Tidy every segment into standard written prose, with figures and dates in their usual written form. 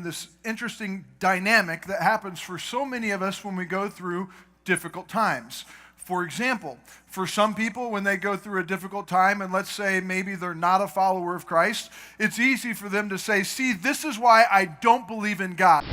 this interesting dynamic that happens for so many of us when we go through difficult times. For example, for some people, when they go through a difficult time, and let's say maybe they're not a follower of Christ, it's easy for them to say, see, this is why I don't believe in God.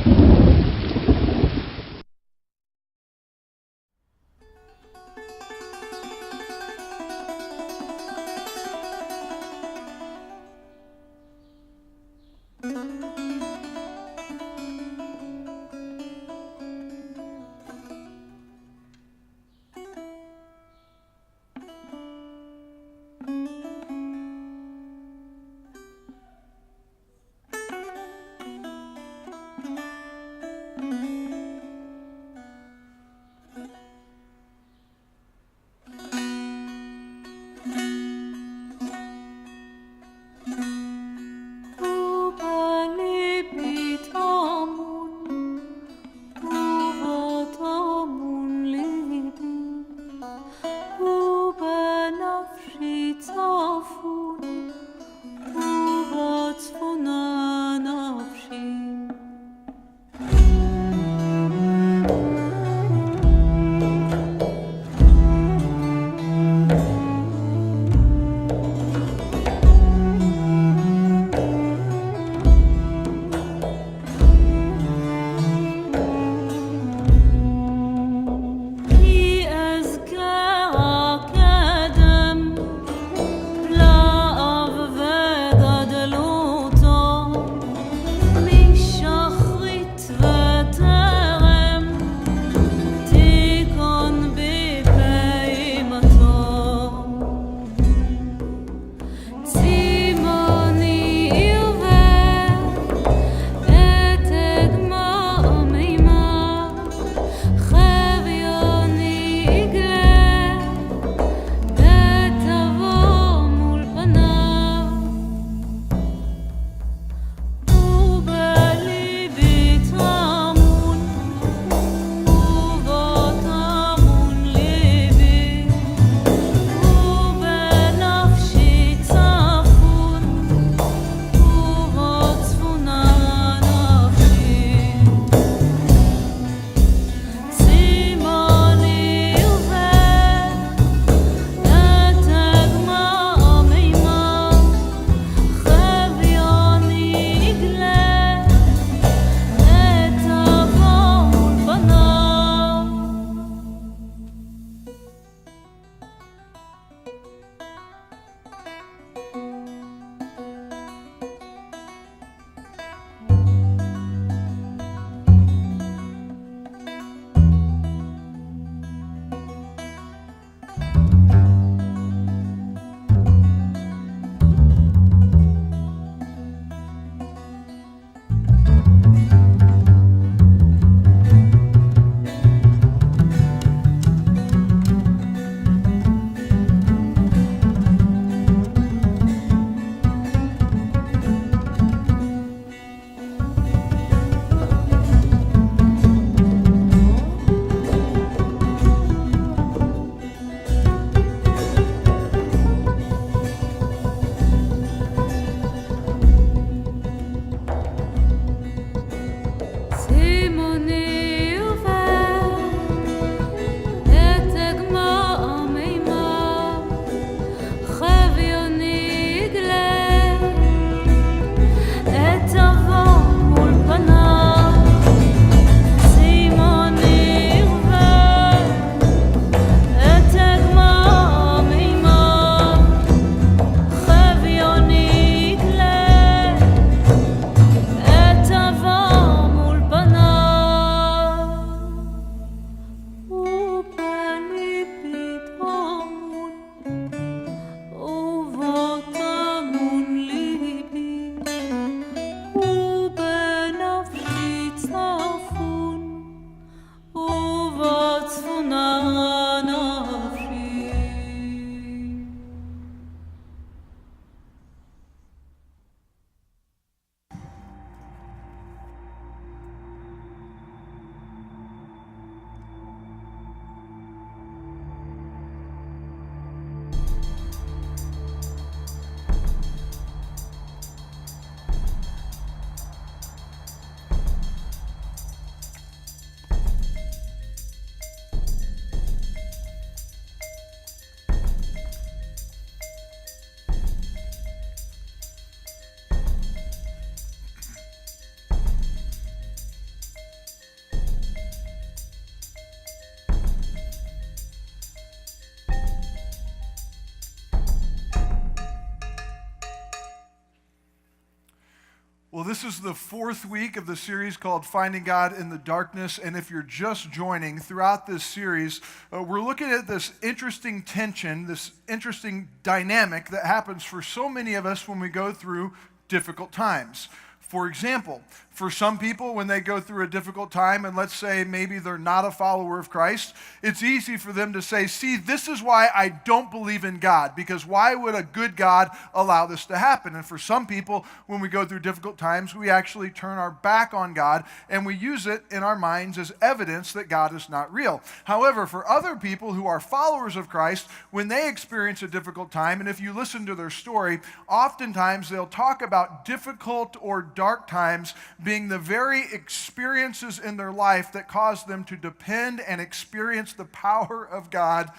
Well, this is the fourth week of the series called Finding God in the Darkness. And if you're just joining, throughout this series, we're looking at this interesting tension, this interesting dynamic that happens for so many of us when we go through difficult times. For example, for some people, when they go through a difficult time, and let's say maybe they're not a follower of Christ, it's easy for them to say, see, this is why I don't believe in God, because why would a good God allow this to happen? And for some people, when we go through difficult times, we actually turn our back on God, and we use it in our minds as evidence that God is not real. However, for other people who are followers of Christ, when they experience a difficult time, and if you listen to their story, oftentimes they'll talk about difficult or dark times being the very experiences in their life that cause them to depend and experience the power of God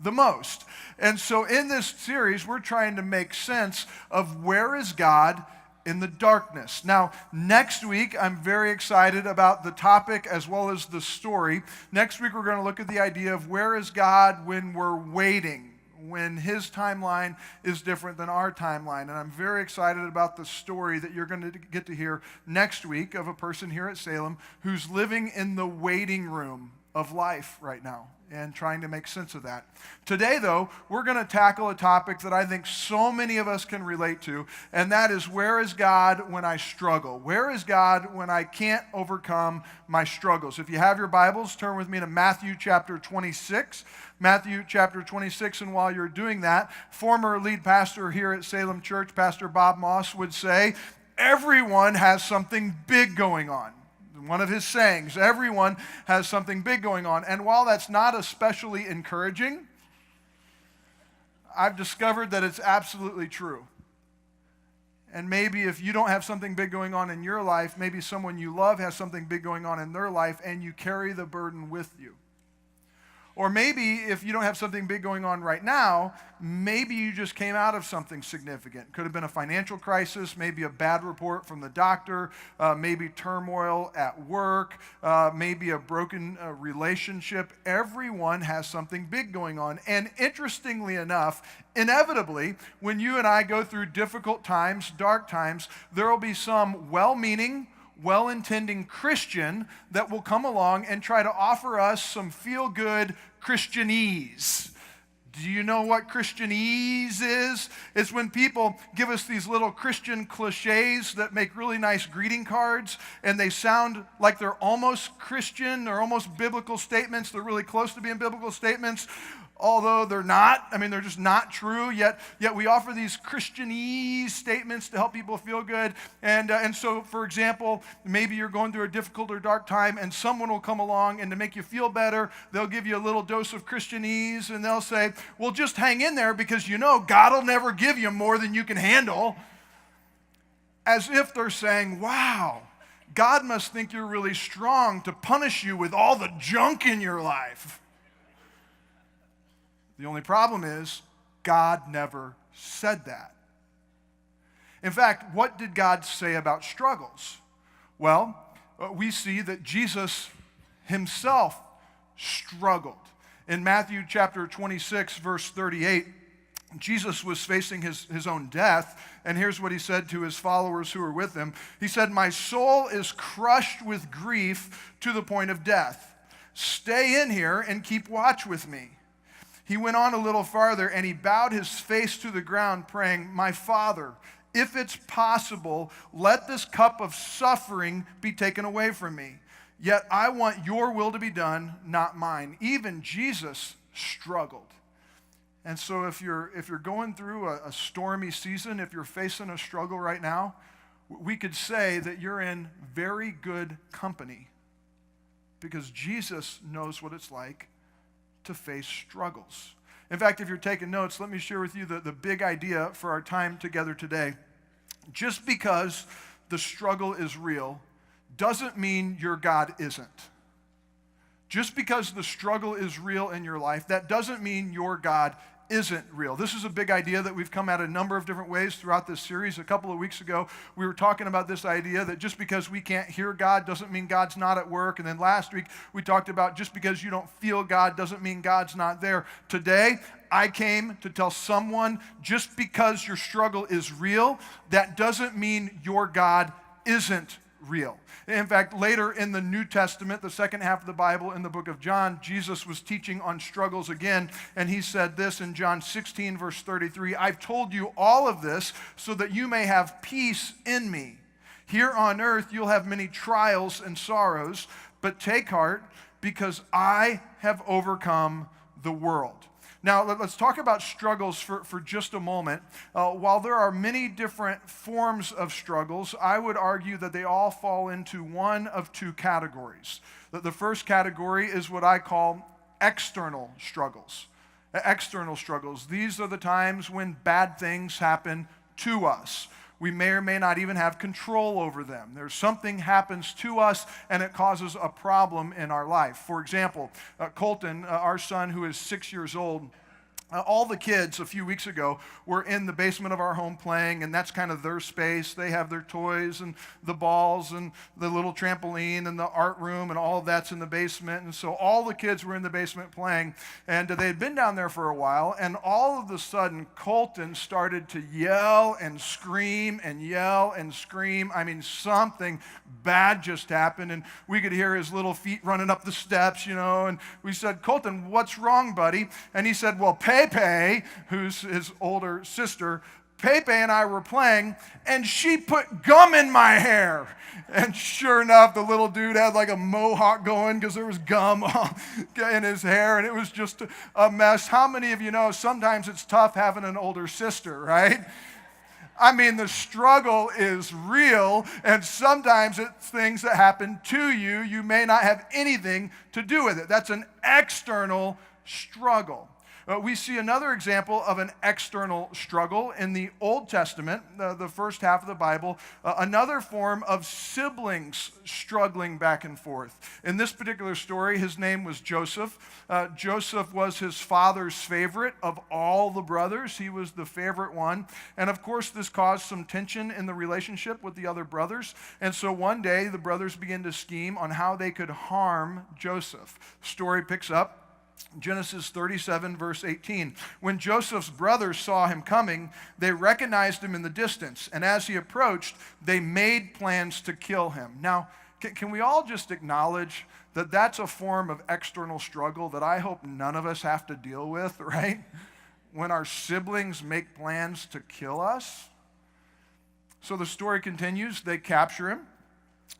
the most. And so in this series, we're trying to make sense of where is God in the darkness. Now, next week, I'm very excited about the topic as well as the story. Next week, we're going to look at the idea of where is God when we're waiting, when his timeline is different than our timeline. And I'm very excited about the story that you're going to get to hear next week of a person here at Salem who's living in the waiting room of life right now and trying to make sense of that. Today, though, we're going to tackle a topic that I think so many of us can relate to, and that is, where is God when I struggle? Where is God when I can't overcome my struggles? If you have your Bibles, turn with me to Matthew chapter 26. Matthew chapter 26, and while you're doing that, former lead pastor here at Salem Church, Pastor Bob Moss, would say, everyone has something big going on. One of his sayings, everyone has something big going on. And while that's not especially encouraging, I've discovered that it's absolutely true. And maybe if you don't have something big going on in your life, maybe someone you love has something big going on in their life, and you carry the burden with you. Or maybe if you don't have something big going on right now, maybe you just came out of something significant. Could have been a financial crisis, maybe a bad report from the doctor, maybe turmoil at work, maybe a broken relationship. Everyone has something big going on. And interestingly enough, inevitably, when you and I go through difficult times, dark times, there will be some well-meaning, well-intending Christian that will come along and try to offer us some feel-good Christianese. Do you know what Christianese is? It's when people give us these little Christian cliches that make really nice greeting cards, and they sound like they're almost Christian, they're almost biblical statements, they're really close to being biblical statements, although they're not. I mean, they're just not true, yet we offer these Christianese statements to help people feel good. And so, for example, maybe you're going through a difficult or dark time, and someone will come along, and to make you feel better, they'll give you a little dose of Christianese, and they'll say, well, just hang in there, because you know God will never give you more than you can handle. As if they're saying, wow, God must think you're really strong to punish you with all the junk in your life. The only problem is, God never said that. In fact, what did God say about struggles? Well, we see that Jesus himself struggled. In Matthew chapter 26, verse 38, Jesus was facing his own death, and here's what he said to his followers who were with him. He said, my soul is crushed with grief to the point of death. Stay in here and keep watch with me. He went on a little farther, and he bowed his face to the ground, praying, my Father, if it's possible, let this cup of suffering be taken away from me. Yet I want your will to be done, not mine. Even Jesus struggled. And so if you're going through a stormy season, if you're facing a struggle right now, we could say that you're in very good company, because Jesus knows what it's like to face struggles. In fact, if you're taking notes, let me share with you the big idea for our time together today. Just because the struggle is real doesn't mean your God isn't. Just because the struggle is real in your life, that doesn't mean your God isn't real. This is a big idea that we've come at a number of different ways throughout this series. A couple of weeks ago, we were talking about this idea that just because we can't hear God doesn't mean God's not at work. And then last week, we talked about just because you don't feel God doesn't mean God's not there. Today, I came to tell someone, just because your struggle is real, that doesn't mean your God isn't real. In fact, later in the New Testament, the second half of the Bible, in the book of John, Jesus was teaching on struggles again, and he said this in John 16, verse 33, "I've told you all of this so that you may have peace in me. Here on earth you'll have many trials and sorrows, but take heart, because I have overcome the world." Now, let's talk about struggles for just a moment. While there are many different forms of struggles, I would argue that they all fall into one of two categories. The first category is what I call external struggles. External struggles. These are the times when bad things happen to us. We may or may not even have control over them. There's something happens to us and it causes a problem in our life. For example, Colton, our son who is 6 years old, all the kids a few weeks ago were in the basement of our home playing, and that's kind of their space. They have their toys and the balls and the little trampoline and the art room, and all of that's in the basement. And so all the kids were in the basement playing, and they had been down there for a while, and all of a sudden Colton started to yell and scream and yell and scream. I mean, something bad just happened, and we could hear his little feet running up the steps, and we said, "Colton, what's wrong, buddy?" And he said, "Well, Pepe," who's his older sister, Pepe and I were playing, and she put gum in my hair. And sure enough, the little dude had like a mohawk going because there was gum in his hair, and it was just a mess. How many of you know sometimes it's tough having an older sister, right? I mean, the struggle is real, and sometimes it's things that happen to you. You may not have anything to do with it. That's an external struggle. We see another example of an external struggle in the Old Testament, the first half of the Bible, another form of siblings struggling back and forth. In this particular story, his name was Joseph. Joseph was his father's favorite of all the brothers. He was the favorite one. And of course, this caused some tension in the relationship with the other brothers. And so one day, the brothers began to scheme on how they could harm Joseph. The story picks up. Genesis 37, verse 18. When Joseph's brothers saw him coming, they recognized him in the distance, and as he approached, they made plans to kill him. Now, can we all just acknowledge that that's a form of external struggle that I hope none of us have to deal with, right? When our siblings make plans to kill us. So the story continues. They capture him.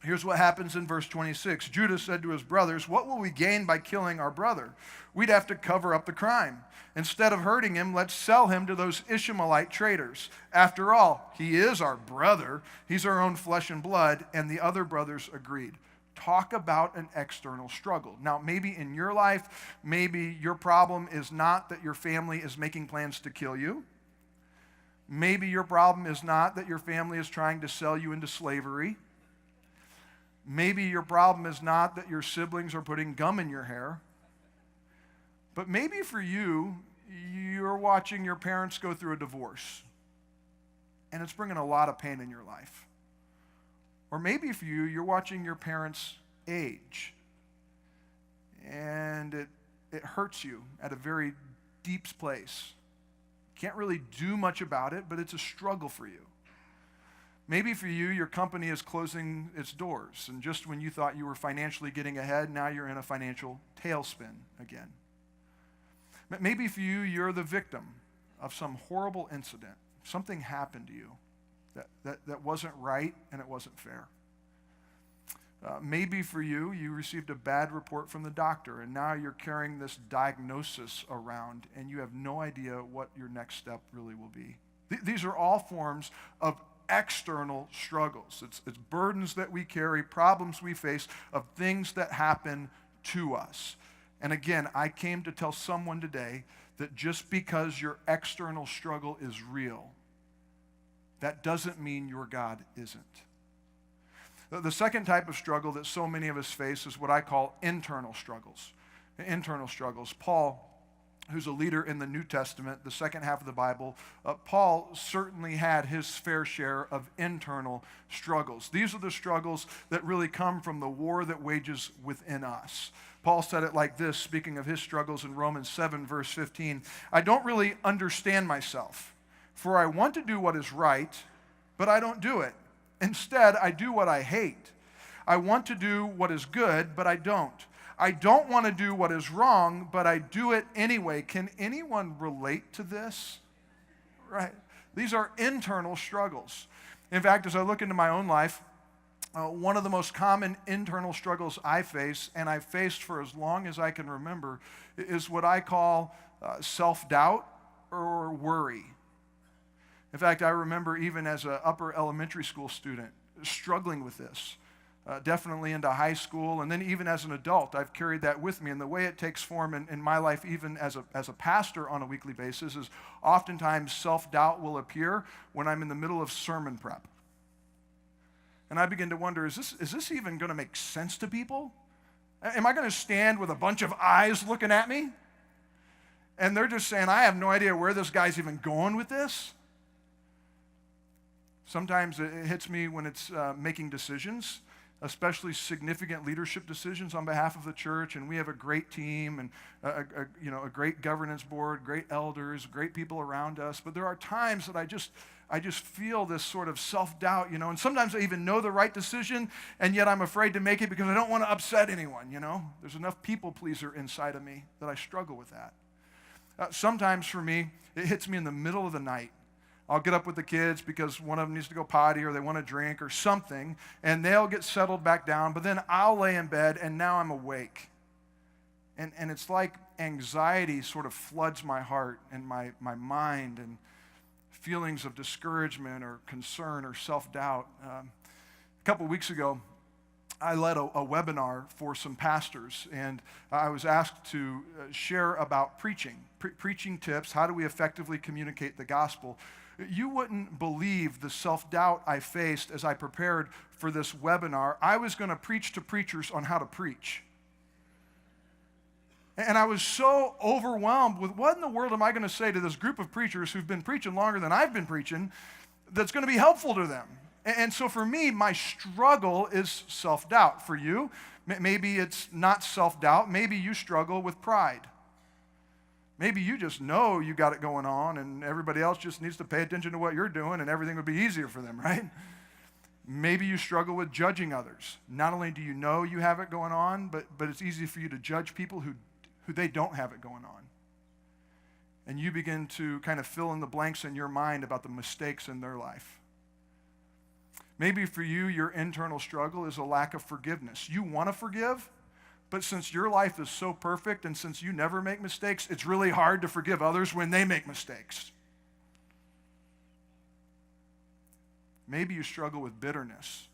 Here's what happens in verse 26. Judah said to his brothers, "What will we gain by killing our brother? We'd have to cover up the crime. Instead of hurting him, let's sell him to those Ishmaelite traders. After all, he is our brother. He's our own flesh and blood." And the other brothers agreed. Talk about an external struggle. Now, maybe in your life, maybe your problem is not that your family is making plans to kill you. Maybe your problem is not that your family is trying to sell you into slavery. Maybe your problem is not that your siblings are putting gum in your hair. But maybe for you, you're watching your parents go through a divorce, and it's bringing a lot of pain in your life. Or maybe for you, you're watching your parents age, and it hurts you at a very deep place. Can't really do much about it, but it's a struggle for you. Maybe for you, your company is closing its doors, and just when you thought you were financially getting ahead, now you're in a financial tailspin again. Maybe for you, you're the victim of some horrible incident. Something happened to you that wasn't right and it wasn't fair. Maybe for you, you received a bad report from the doctor, and now you're carrying this diagnosis around, and you have no idea what your next step really will be. These are all forms of external struggles. It's burdens that we carry, problems we face, of things that happen to us. And again, I came to tell someone today that just because your external struggle is real, that doesn't mean your God isn't. The second type of struggle that so many of us face is what I call internal struggles. Internal struggles. Paul, who's a leader in the New Testament, the second half of the Bible, Paul certainly had his fair share of internal struggles. These are the struggles that really come from the war that wages within us. Paul said it like this, speaking of his struggles in Romans 7, verse 15. "I don't really understand myself, for I want to do what is right, but I don't do it. Instead, I do what I hate. I want to do what is good, but I don't. I don't want to do what is wrong, but I do it anyway. Can anyone relate to this? Right. These are internal struggles. In fact, as I look into my own life, one of the most common internal struggles I face, and I've faced for as long as I can remember, is what I call self-doubt or worry. In fact, I remember even as an upper elementary school student struggling with this. Definitely into high school, and then even as an adult, I've carried that with me. And the way it takes form in my life, even as a pastor on a weekly basis, is oftentimes self-doubt will appear when I'm in the middle of sermon prep. And I begin to wonder, is this even going to make sense to people? Am I going to stand with a bunch of eyes looking at me? And they're just saying, I have no idea where this guy's even going with this. Sometimes it hits me when it's making decisions, especially significant leadership decisions on behalf of the church, and we have a great team and a great governance board, great elders, great people around us. But there are times that I just feel this sort of self-doubt, and sometimes I even know the right decision, and yet I'm afraid to make it because I don't want to upset anyone, There's enough people pleaser inside of me that I struggle with that. Sometimes for me, it hits me in the middle of the night. I'll get up with the kids because one of them needs to go potty or they want to drink or something, and they'll get settled back down, but then I'll lay in bed, and now I'm awake. And it's like anxiety sort of floods my heart and my mind, and feelings of discouragement or concern or self-doubt. A couple weeks ago, I led a webinar for some pastors, and I was asked to share about preaching tips. How do we effectively communicate the gospel? You wouldn't believe the self-doubt I faced as I prepared for this webinar. I was going to preach to preachers on how to preach. And I was so overwhelmed with what in the world am I going to say to this group of preachers who've been preaching longer than I've been preaching that's going to be helpful to them. And so for me, my struggle is self-doubt. For you, maybe it's not self-doubt. Maybe you struggle with pride. Maybe you just know you got it going on and everybody else just needs to pay attention to what you're doing and everything would be easier for them, right? Maybe you struggle with judging others. Not only do you know you have it going on, but it's easy for you to judge people who they don't have it going on. And you begin to kind of fill in the blanks in your mind about the mistakes in their life. Maybe for you, your internal struggle is a lack of forgiveness. You want to forgive, but since your life is so perfect and since you never make mistakes, it's really hard to forgive others when they make mistakes. Maybe you struggle with bitterness,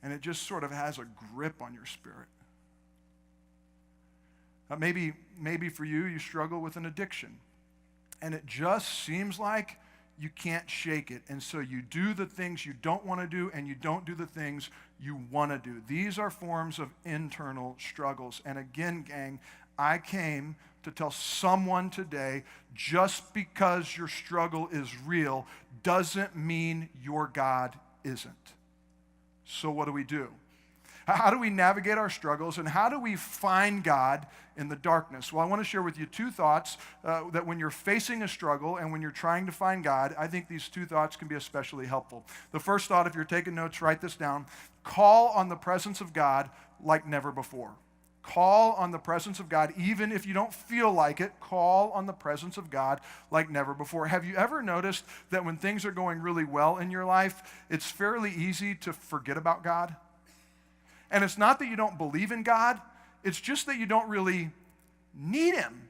and it just sort of has a grip on your spirit. Maybe for you, you struggle with an addiction, and it just seems like you can't shake it, and so you do the things you don't want to do, and you don't do the things you want to do. These are forms of internal struggles. And again, gang, I came to tell someone today, just because your struggle is real doesn't mean your God isn't. So what do? How do we navigate our struggles, and how do we find God in the darkness? Well, I want to share with you two thoughts that when you're facing a struggle and when you're trying to find God, I think these two thoughts can be especially helpful. The first thought, if you're taking notes, write this down. Call on the presence of God like never before. Call on the presence of God, even if you don't feel like it. Call on the presence of God like never before. Have you ever noticed that when things are going really well in your life, it's fairly easy to forget about God? And it's not that you don't believe in God, it's just that you don't really need Him.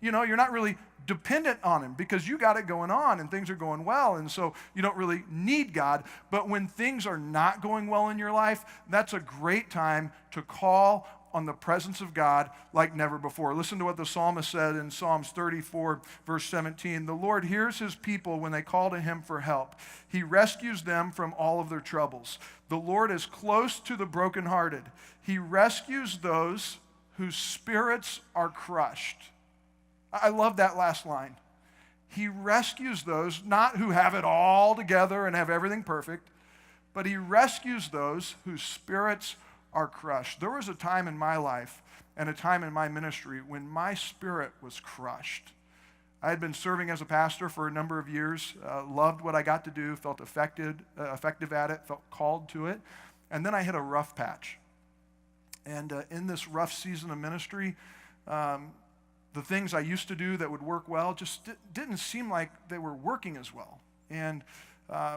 You're not really dependent on Him because you got it going on and things are going well, and so you don't really need God. But when things are not going well in your life, that's a great time to call on the presence of God like never before. Listen to what the psalmist said in Psalms 34, verse 17. The Lord hears His people when they call to Him for help. He rescues them from all of their troubles. The Lord is close to the brokenhearted. He rescues those whose spirits are crushed. I love that last line. He rescues those, not who have it all together and have everything perfect, but He rescues those whose spirits are crushed. There was a time in my life and a time in my ministry when my spirit was crushed. I had been serving as a pastor for a number of years, loved what I got to do, felt effective at it, felt called to it. And then I hit a rough patch. And in this rough season of ministry, the things I used to do that would work well just didn't seem like they were working as well. And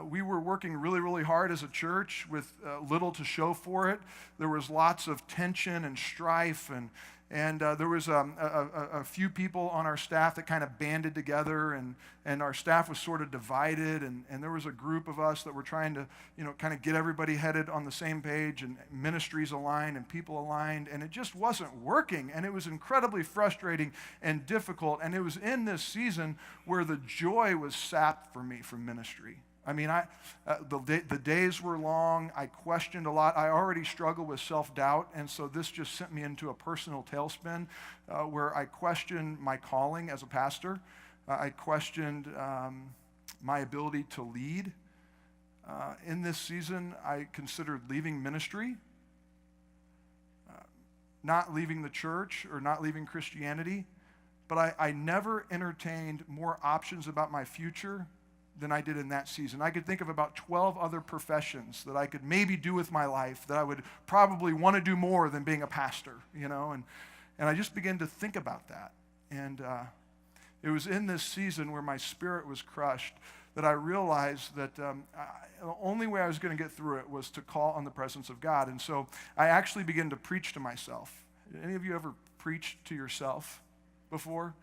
we were working really, really hard as a church with little to show for it. There was lots of tension and strife, and there was a few people on our staff that kind of banded together, and our staff was sort of divided, and there was a group of us that were trying to, kind of get everybody headed on the same page, and ministries aligned and people aligned, and it just wasn't working, and it was incredibly frustrating and difficult, and it was in this season where the joy was sapped for me from ministry. I mean, the days were long. I questioned a lot. I already struggled with self-doubt, and so this just sent me into a personal tailspin where I questioned my calling as a pastor. I questioned my ability to lead. In this season, I considered leaving ministry, not leaving the church or not leaving Christianity, but I never entertained more options about my future than I did in that season. I could think of about 12 other professions that I could maybe do with my life that I would probably want to do more than being a pastor, and I just began to think about that. And it was in this season where my spirit was crushed that I realized that the only way I was going to get through it was to call on the presence of God. And so I actually began to preach to myself. Any of you ever preached to yourself before?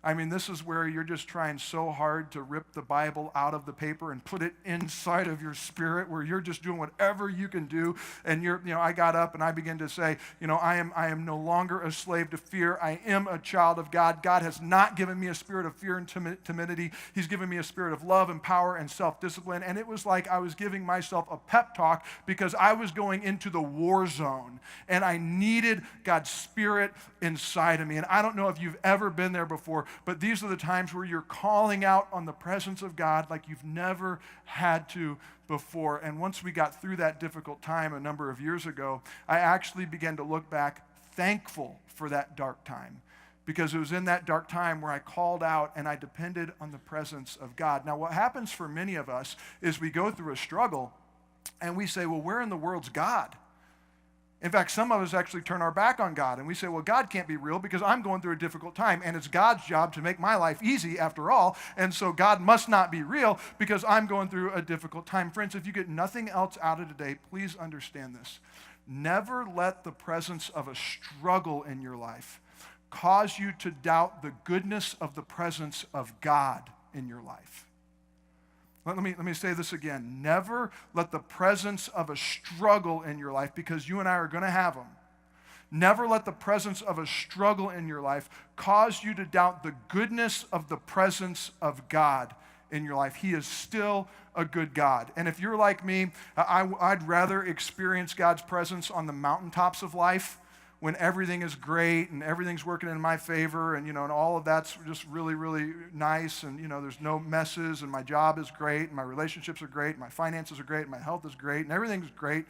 I mean, this is where you're just trying so hard to rip the Bible out of the paper and put it inside of your spirit, where you're just doing whatever you can do. And I got up and I began to say, I am no longer a slave to fear. I am a child of God. God has not given me a spirit of fear and timidity. He's given me a spirit of love and power and self-discipline. And it was like I was giving myself a pep talk because I was going into the war zone and I needed God's spirit inside of me. And I don't know if you've ever been there before, but these are the times where you're calling out on the presence of God like you've never had to before. And once we got through that difficult time a number of years ago, I actually began to look back thankful for that dark time, because it was in that dark time where I called out and I depended on the presence of God. Now, what happens for many of us is we go through a struggle and we say, well, where in the world's God? In fact, some of us actually turn our back on God and we say, well, God can't be real because I'm going through a difficult time and it's God's job to make my life easy after all. And so God must not be real because I'm going through a difficult time. Friends, if you get nothing else out of today, please understand this. Never let the presence of a struggle in your life cause you to doubt the goodness of the presence of God in your life. Let me say this again. Never let the presence of a struggle in your life, because you and I are going to have them. Never let the presence of a struggle in your life cause you to doubt the goodness of the presence of God in your life. He is still a good God. And if you're like me, I'd rather experience God's presence on the mountaintops of life when everything is great and everything's working in my favor and all of that's just really, really nice and there's no messes and my job is great and my relationships are great and my finances are great and my health is great and everything's great.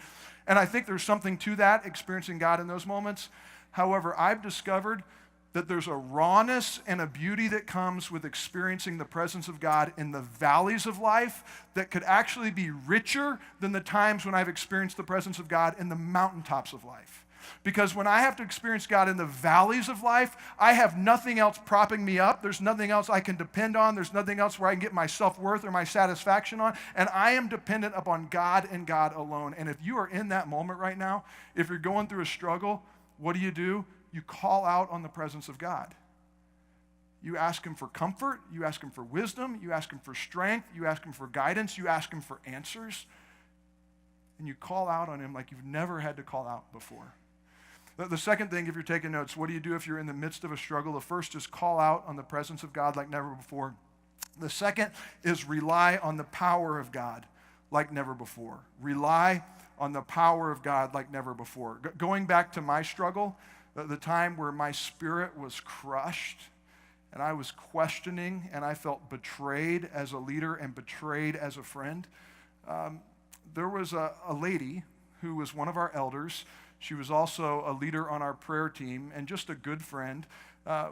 And I think there's something to that, experiencing God in those moments. However, I've discovered that there's a rawness and a beauty that comes with experiencing the presence of God in the valleys of life that could actually be richer than the times when I've experienced the presence of God in the mountaintops of life. Because when I have to experience God in the valleys of life, I have nothing else propping me up. There's nothing else I can depend on. There's nothing else where I can get my self-worth or my satisfaction on. And I am dependent upon God and God alone. And if you are in that moment right now, if you're going through a struggle, what do? You call out on the presence of God. You ask Him for comfort. You ask Him for wisdom. You ask Him for strength. You ask Him for guidance. You ask Him for answers. And you call out on Him like you've never had to call out before. The second thing, if you're taking notes, what do you do if you're in the midst of a struggle? The first is call out on the presence of God like never before. The second is rely on the power of God like never before. Rely on the power of God like never before. Going back to my struggle, the time where my spirit was crushed and I was questioning and I felt betrayed as a leader and betrayed as a friend, there was a lady who was one of our elders. She was also a leader on our prayer team and just a good friend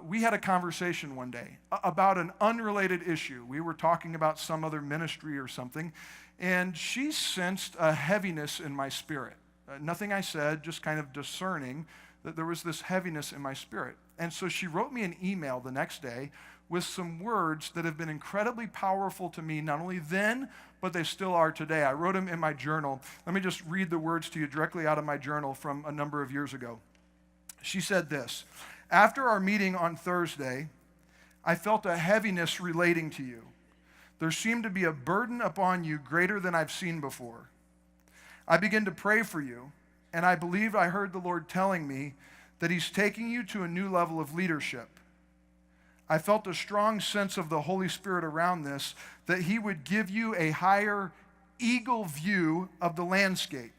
we had a conversation one day about an unrelated issue. We were talking about some other ministry or something, and she sensed a heaviness in my spirit. Nothing I said, just kind of discerning that there was this heaviness in my spirit. And so she wrote me an email the next day with some words that have been incredibly powerful to me, not only then, but they still are today. I wrote them in my journal. Let me just read the words to you directly out of my journal from a number of years ago. She said this: "After our meeting on Thursday, I felt a heaviness relating to you. There seemed to be a burden upon you greater than I've seen before. I began to pray for you, and I believed I heard the Lord telling me that He's taking you to a new level of leadership. I felt a strong sense of the Holy Spirit around this, that He would give you a higher eagle view of the landscape.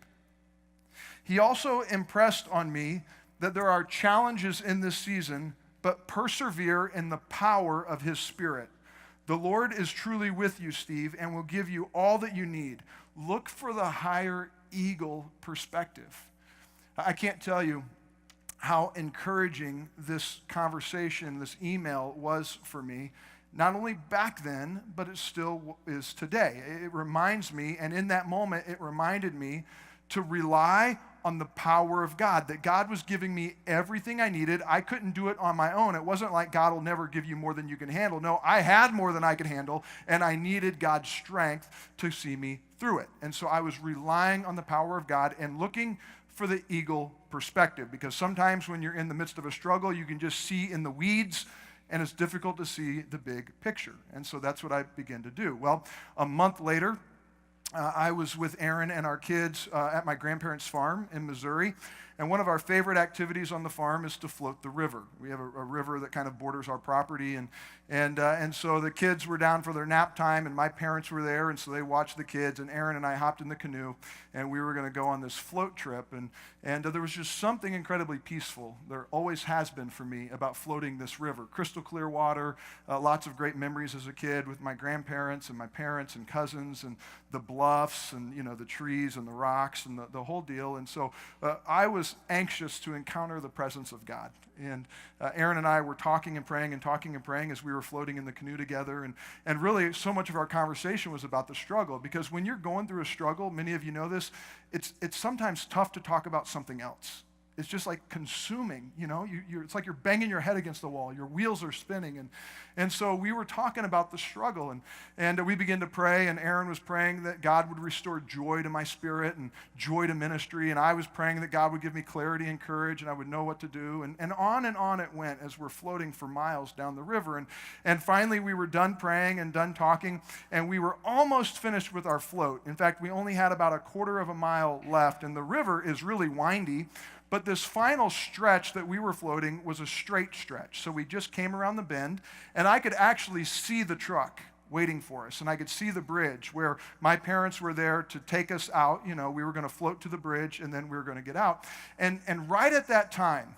He also impressed on me that there are challenges in this season, but persevere in the power of His Spirit. The Lord is truly with you, Steve, and will give you all that you need. Look for the higher eagle perspective." I can't tell you how encouraging this conversation, this email was for me, not only back then, but it still is today. It reminds me, and in that moment, it reminded me to rely on the power of God, that God was giving me everything I needed. I couldn't do it on my own. It wasn't like God will never give you more than you can handle. No, I had more than I could handle, and I needed God's strength to see me through it. And so I was relying on the power of God and looking for the eagle perspective, because sometimes when you're in the midst of a struggle, you can just see in the weeds, and it's difficult to see the big picture. And so that's what I began to do. Well, a month later, I was with Aaron and our kids at my grandparents' farm in Missouri, and one of our favorite activities on the farm is to float the river. We have a river that kind of borders our property, and so the kids were down for their nap time, and my parents were there, and so they watched the kids, and Aaron and I hopped in the canoe, and we were going to go on this float trip, and there was just something incredibly peaceful. There always has been for me about floating this river. Crystal clear water, lots of great memories as a kid with my grandparents and my parents and cousins, and the bluffs and the trees and the rocks and the whole deal. And so I was anxious to encounter the presence of God. And Aaron and I were talking and praying as we were floating in the canoe together. And really, so much of our conversation was about the struggle, because when you're going through a struggle, many of you know this, it's sometimes tough to talk about something else. It's just like consuming, it's like you're banging your head against the wall. Your wheels are spinning. And so we were talking about the struggle, and we began to pray, and Aaron was praying that God would restore joy to my spirit and joy to ministry, and I was praying that God would give me clarity and courage, and I would know what to do. And on it went as we're floating for miles down the river. And finally, we were done praying and done talking, and we were almost finished with our float. In fact, we only had about a quarter of a mile left, and the river is really windy. But this final stretch that we were floating was a straight stretch. So we just came around the bend, and I could actually see the truck waiting for us. And I could see the bridge where my parents were there to take us out. We were going to float to the bridge, and then we were going to get out. And right at that time,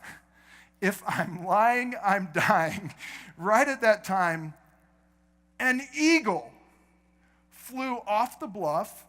if I'm lying, I'm dying. Right at that time, an eagle flew off the bluff.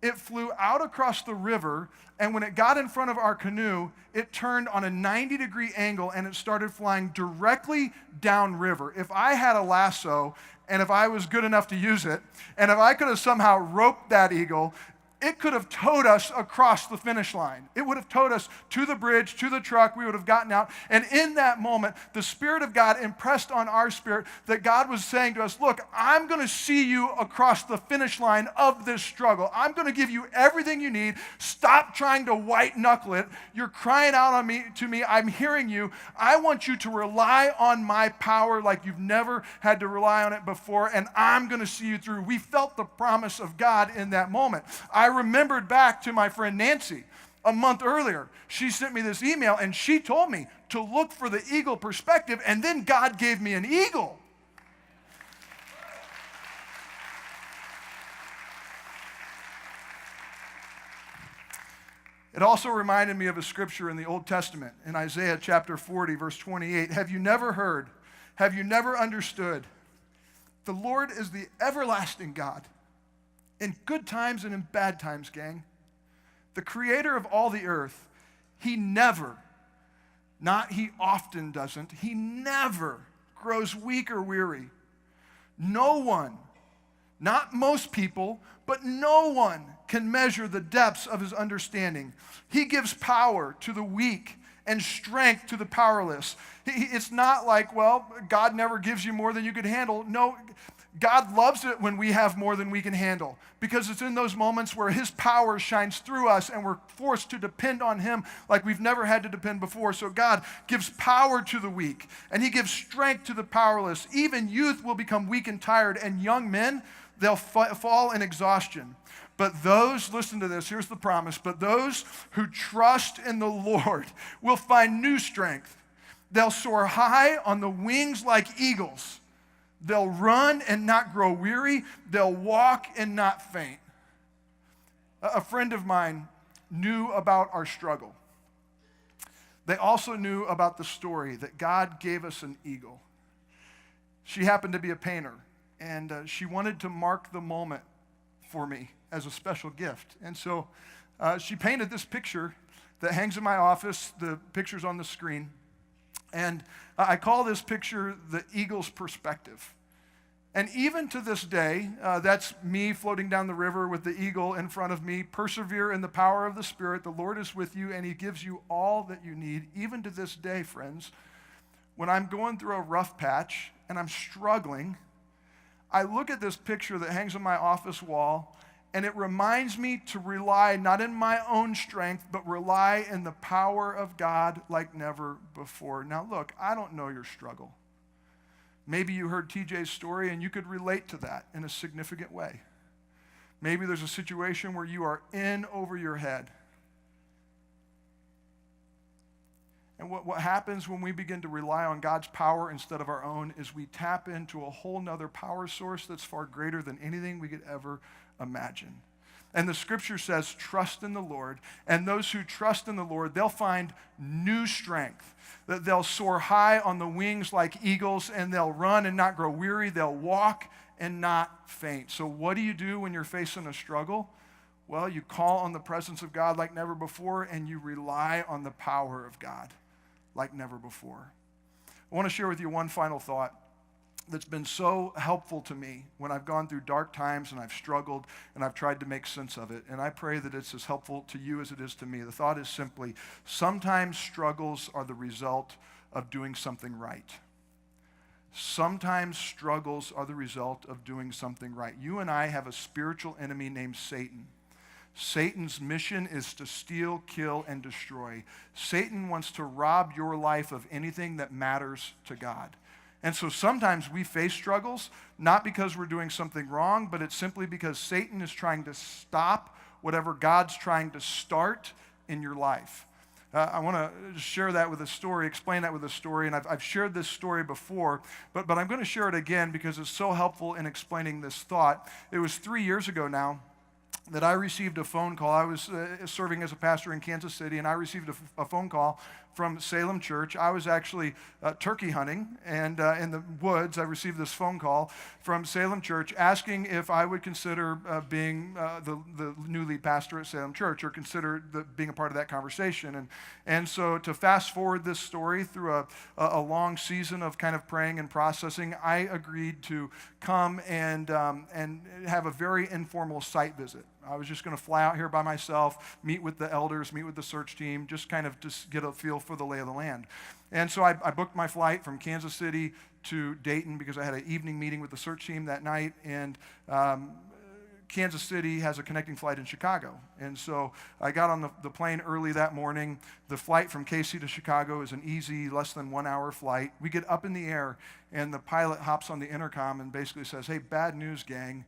It flew out across the river, and when it got in front of our canoe, it turned on a 90-degree angle, and it started flying directly downriver. If I had a lasso, and if I was good enough to use it, and if I could have somehow roped that eagle, it could have towed us across the finish line. It would have towed us to the bridge, to the truck. We would have gotten out. And in that moment, the Spirit of God impressed on our spirit that God was saying to us, look, I'm going to see you across the finish line of this struggle. I'm going to give you everything you need. Stop trying to white knuckle it. You're crying out to me. I'm hearing you. I want you to rely on my power like you've never had to rely on it before, and I'm going to see you through. We felt the promise of God in that moment. I remembered back to my friend Nancy a month earlier. She sent me this email, and she told me to look for the eagle perspective, and then God gave me an eagle. It also reminded me of a scripture in the Old Testament, in Isaiah chapter 40, verse 28. Have you never heard? Have you never understood? The Lord is the everlasting God, in good times and in bad times, gang. The creator of all the earth. He never, Not he often doesn't. He never grows weak or weary. No one, not most people, but no one can measure the depths of his understanding. He gives power to the weak and strength to the powerless. It's not like, well, God never gives you more than you could handle. No, God loves it when we have more than we can handle, because it's in those moments where his power shines through us and we're forced to depend on him like we've never had to depend before. So God gives power to the weak and he gives strength to the powerless. Even youth will become weak and tired, and young men, they'll fall in exhaustion. But those, listen to this, here's the promise, but those who trust in the Lord will find new strength. They'll soar high on the wings like eagles. They'll run and not grow weary. They'll walk and not faint. A friend of mine knew about our struggle. They also knew about the story that God gave us an eagle. She happened to be a painter, and she wanted to mark the moment for me as a special gift. And so she painted this picture that hangs in my office. The picture's on the screen. And I call this picture the eagle's perspective. And even to this day, that's me floating down the river with the eagle in front of me. Persevere in the power of the Spirit. The Lord is with you, and he gives you all that you need. Even to this day, friends, when I'm going through a rough patch and I'm struggling, I look at this picture that hangs on my office wall, and it reminds me to rely not in my own strength, but rely in the power of God like never before. Now look, I don't know your struggle. Maybe you heard TJ's story and you could relate to that in a significant way. Maybe there's a situation where you are in over your head. And what happens when we begin to rely on God's power instead of our own is we tap into a whole nother power source that's far greater than anything we could ever imagine. And the scripture says, trust in the Lord. And those who trust in the Lord, they'll find new strength. That they'll soar high on the wings like eagles, and they'll run and not grow weary. They'll walk and not faint. So what do you do when you're facing a struggle? Well, you call on the presence of God like never before, and you rely on the power of God like never before. I want to share with you one final thought that's been so helpful to me when I've gone through dark times and I've struggled and I've tried to make sense of it. And I pray that it's as helpful to you as it is to me. The thought is simply, sometimes struggles are the result of doing something right. Sometimes struggles are the result of doing something right. You and I have a spiritual enemy named Satan. Satan's mission is to steal, kill, and destroy. Satan wants to rob your life of anything that matters to God. And so sometimes we face struggles, not because we're doing something wrong, but it's simply because Satan is trying to stop whatever God's trying to start in your life. I want to share that with a story, explain that with a story, and I've shared this story before, but I'm going to share it again because it's so helpful in explaining this thought. It was 3 years ago now that I received a phone call. I was serving as a pastor in Kansas City, and I received a phone call from Salem Church. I was actually turkey hunting, and in the woods, I received this phone call from Salem Church asking if I would consider being the new lead pastor at Salem Church, or consider being a part of that conversation. And so to fast forward this story through a long season of kind of praying and processing, I agreed to come and have a very informal site visit. I was just going to fly out here by myself, meet with the elders, meet with the search team, just kind of just get a feel for the lay of the land. And so I booked my flight from Kansas City to Dayton because I had an evening meeting with the search team that night, and Kansas City has a connecting flight in Chicago. And so I got on the plane early that morning. The flight from KC to Chicago is an easy, less than 1 hour flight. We get up in the air, and the pilot hops on the intercom and basically says, "Hey, bad news, gang.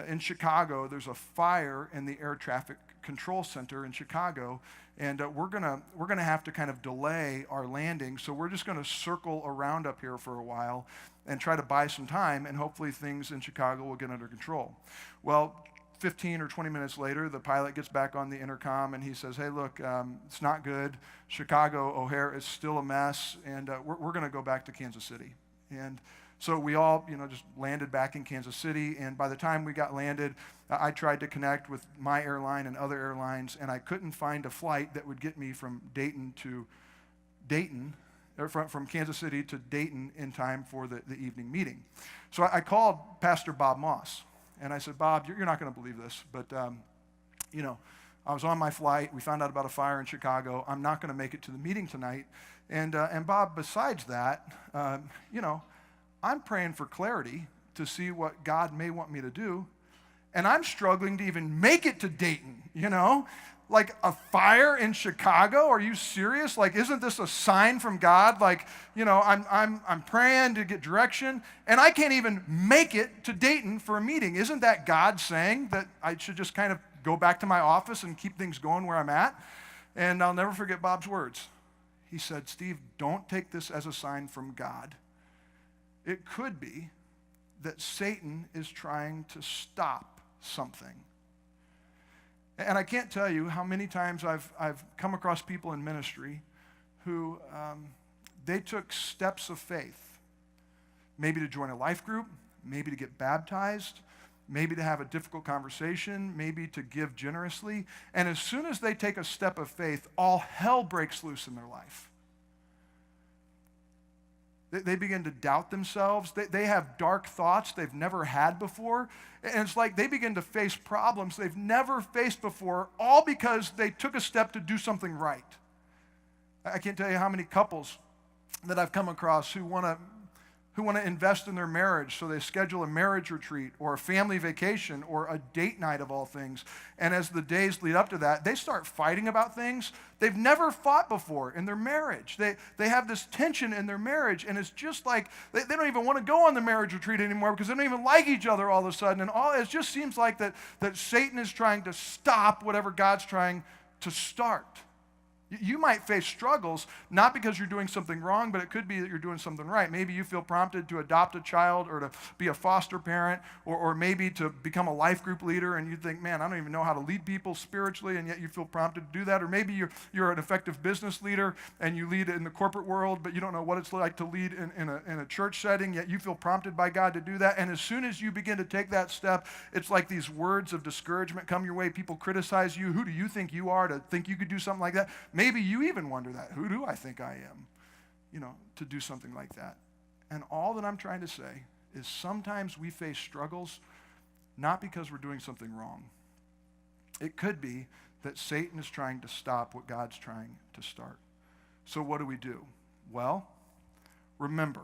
In Chicago, there's a fire in the air traffic control center in Chicago, and we're gonna have to kind of delay our landing. So we're just gonna circle around up here for a while and try to buy some time, and hopefully things in Chicago will get under control." Well, 15 or 20 minutes later, the pilot gets back on the intercom and he says, "Hey, look, it's not good. Chicago O'Hare is still a mess, and we're gonna go back to Kansas City." And so we all, just landed back in Kansas City, and by the time we got landed, I tried to connect with my airline and other airlines, and I couldn't find a flight that would get me from Dayton to Dayton from Kansas City to Dayton in time for the evening meeting. So I called Pastor Bob Moss, and I said, Bob, you're not going to believe this, but I was on my flight. We found out about a fire in Chicago. I'm not going to make it to the meeting tonight. And Bob, besides that, I'm praying for clarity to see what God may want me to do. And I'm struggling to even make it to Dayton, Like a fire in Chicago? Are you serious? Like, isn't this a sign from God? Like, I'm praying to get direction, and I can't even make it to Dayton for a meeting. Isn't that God saying that I should just kind of go back to my office and keep things going where I'm at? And I'll never forget Bob's words. He said, Steve, don't take this as a sign from God. It could be that Satan is trying to stop something. And I can't tell you how many times I've come across people in ministry who they took steps of faith, maybe to join a life group, maybe to get baptized, maybe to have a difficult conversation, maybe to give generously. And as soon as they take a step of faith, all hell breaks loose in their life. They begin to doubt themselves. They have dark thoughts they've never had before. And it's like they begin to face problems they've never faced before, all because they took a step to do something right. I can't tell you how many couples that I've come across who want to invest in their marriage, so they schedule a marriage retreat or a family vacation or a date night of all things. And as the days lead up to that, they start fighting about things they've never fought before in their marriage. They have this tension in their marriage, and it's just like they don't even want to go on the marriage retreat anymore because they don't even like each other all of a sudden. And it just seems like that Satan is trying to stop whatever God's trying to start. You might face struggles, not because you're doing something wrong, but it could be that you're doing something right. Maybe you feel prompted to adopt a child or to be a foster parent or maybe to become a life group leader, and you think, man, I don't even know how to lead people spiritually, and yet you feel prompted to do that. Or maybe you're an effective business leader and you lead in the corporate world, but you don't know what it's like to lead in a church setting, yet you feel prompted by God to do that. And as soon as you begin to take that step, it's like these words of discouragement come your way. People criticize you. Who do you think you are to think you could do something like that? Maybe you even wonder that. Who do I think I am, to do something like that? And all that I'm trying to say is sometimes we face struggles not because we're doing something wrong. It could be that Satan is trying to stop what God's trying to start. So what do? Well, remember,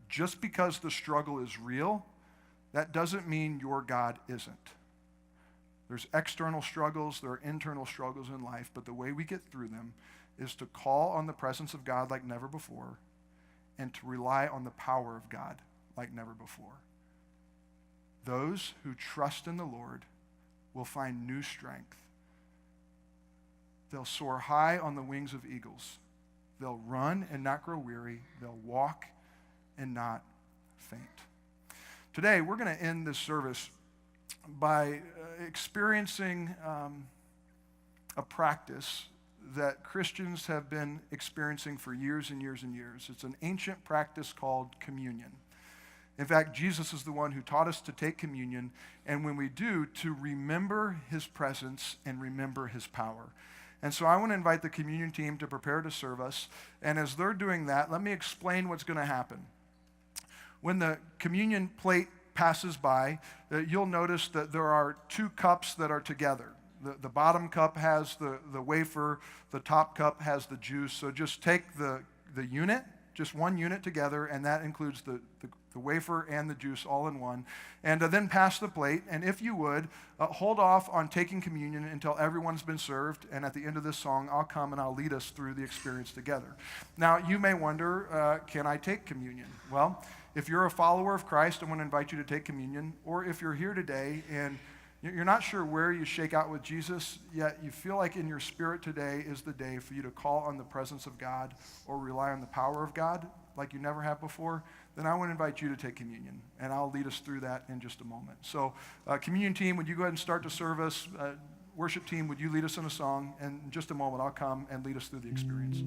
just because the struggle is real, that doesn't mean your God isn't. There's external struggles, there are internal struggles in life, but the way we get through them is to call on the presence of God like never before and to rely on the power of God like never before. Those who trust in the Lord will find new strength. They'll soar high on the wings of eagles. They'll run and not grow weary. They'll walk and not faint. Today, we're going to end this service by experiencing a practice that Christians have been experiencing for years and years and years. It's an ancient practice called communion. In fact, Jesus is the one who taught us to take communion, and when we do, to remember his presence and remember his power. And so I want to invite the communion team to prepare to serve us, and as they're doing that, let me explain what's going to happen. When the communion plate passes by, you'll notice that there are two cups that are together. The bottom cup has the wafer, the top cup has the juice. So just take the unit, just one unit together, and that includes the wafer and the juice all in one. And then pass the plate, and if you would, hold off on taking communion until everyone's been served, and at the end of this song, I'll come and I'll lead us through the experience together. Now, you may wonder, can I take communion? Well, if you're a follower of Christ, I want to invite you to take communion, or if you're here today and you're not sure where you shake out with Jesus, yet you feel like in your spirit today is the day for you to call on the presence of God or rely on the power of God like you never have before, then I want to invite you to take communion, and I'll lead us through that in just a moment. So communion team, would you go ahead and start the service? Worship team, would you lead us in a song? And in just a moment, I'll come and lead us through the experience.